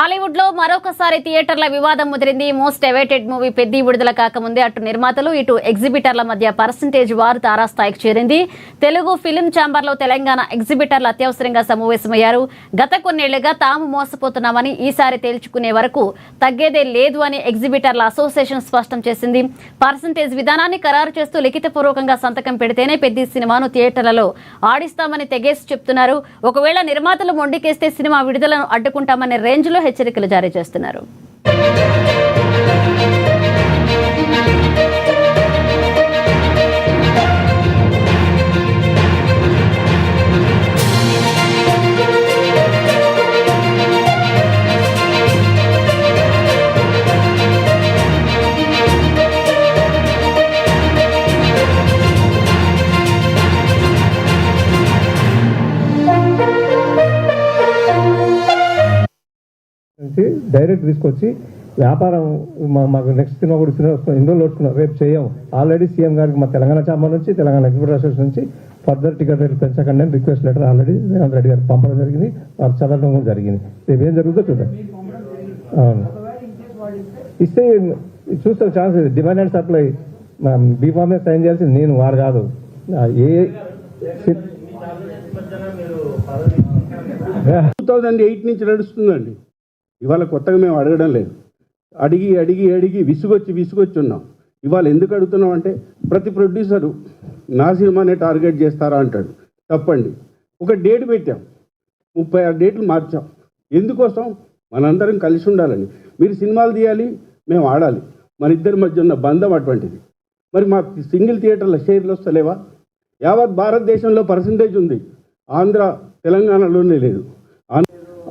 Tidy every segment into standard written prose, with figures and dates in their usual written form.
టాలీవుడ్ లో మరొకసారి థియేటర్ల వివాదం ముదిరింది. మోస్ట్ అవైటెడ్ మూవీ పెద్ది విడుదల కాకముందే అటు నిర్మాతలు ఇటు ఎగ్జిబిటర్ల మధ్య పర్సంటేజ్ వారు తారాస్థాయికి చేరింది. తెలుగు ఫిలిం ఛాంబర్ లో తెలంగాణ ఎగ్జిబిటర్లు అత్యవసరంగా సమావేశమయ్యారు. గత కొన్నేళ్లుగా తాము మోసపోతున్నామని ఈసారి తేల్చుకునే వరకు తగ్గేదే లేదు అని ఎగ్జిబిటర్ల అసోసియేషన్ స్పష్టం చేసింది. పర్సంటేజ్ విధానాన్ని ఖరారు చేస్తూ లిఖితపూర్వకంగా సంతకం పెడితేనే పెద్ది సినిమాను థియేటర్లలో ఆడిస్తామని తెగేసి చెప్తున్నారు. ఒకవేళ నిర్మాతలు మొండికేస్తే సినిమా విడుదలను అడ్డుకుంటామనే రేంజ్ లో హెచ్చరికలు జారీ చేస్తున్నారు. డైరెక్ట్ తీసుకొచ్చి వ్యాపారం మాకు నెక్స్ట్ సినిమా కూడా ఎన్ని రోజులు ఓడుకున్నాం, రేపు చేయం. ఆల్రెడీ సీఎం గారికి మా తెలంగాణ ఛాంబర్ నుంచి తెలంగాణ ఎగ్జిబిటర్ అసోసియేషన్ నుంచి ఫర్దర్ టికెట్ రేట్లు పెంచకండి అని request letter already Revanth Reddy గారికి పంపడం జరిగింది. వారు చదవడం కూడా జరిగింది. రేపు ఏం జరుగుతుందో చూద్దాం. అవును, ఇస్తే చూస్తే ఛాన్స్. డిమాండ్ అండ్ సప్లై బీఫామే సైన్ చేయాల్సింది నేను, వారు కాదు. ఏ 2008 నుంచి నడుస్తుందండి. ఇవాళ కొత్తగా మేము అడగడం లేదు. అడిగి అడిగి అడిగి విసుగొచ్చి ఉన్నాం. ఇవాళ ఎందుకు అడుగుతున్నాం అంటే ప్రతి ప్రొడ్యూసరు నా సినిమానే టార్గెట్ చేస్తారా అంటాడు. తప్పండి. ఒక డేట్ పెట్టాం, 36 డేట్లు మార్చాం. ఎందుకోసం? మనందరం కలిసి ఉండాలని. మీరు సినిమాలు తీయాలి, మేము ఆడాలి. మన ఇద్దరి మధ్య ఉన్న బంధం అటువంటిది. మరి మా సింగిల్ థియేటర్ల షేర్లు వస్తలేవా? యావత్ భారతదేశంలో పర్సంటేజ్ ఉంది, ఆంధ్ర తెలంగాణలోనే లేదు.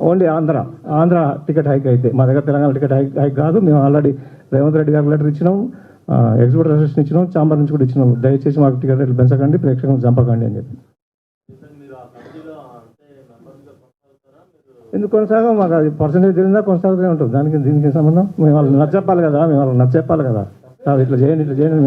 ఓన్లీ ఆంధ్ర టికెట్ హైక్ అయితే, మా దగ్గర తెలంగాణ టికెట్ హైక్ కాదు. మేము ఆల్రెడీ రేవంత్ రెడ్డి గారికి లెటర్ ఇచ్చినాం, ఎగ్జిబిటర్ అసోసియేషన్ ఇచ్చినాం, ఛాంబర్ నుంచి కూడా ఇచ్చినాం. దయచేసి మాకు టికెట్ రేట్లు పెంచకండి, ప్రేక్షకులను చంపకండి అని చెప్పి. ఎందుకు కొనసాగం? మాకు అది పర్సంటేజ్ తెలియదా కొనసాగుతూనే ఉంటుంది. దీనికి సంబంధం మేము వాళ్ళు నచ్చ చెప్పాలి కదా, ఇట్లా చేయండి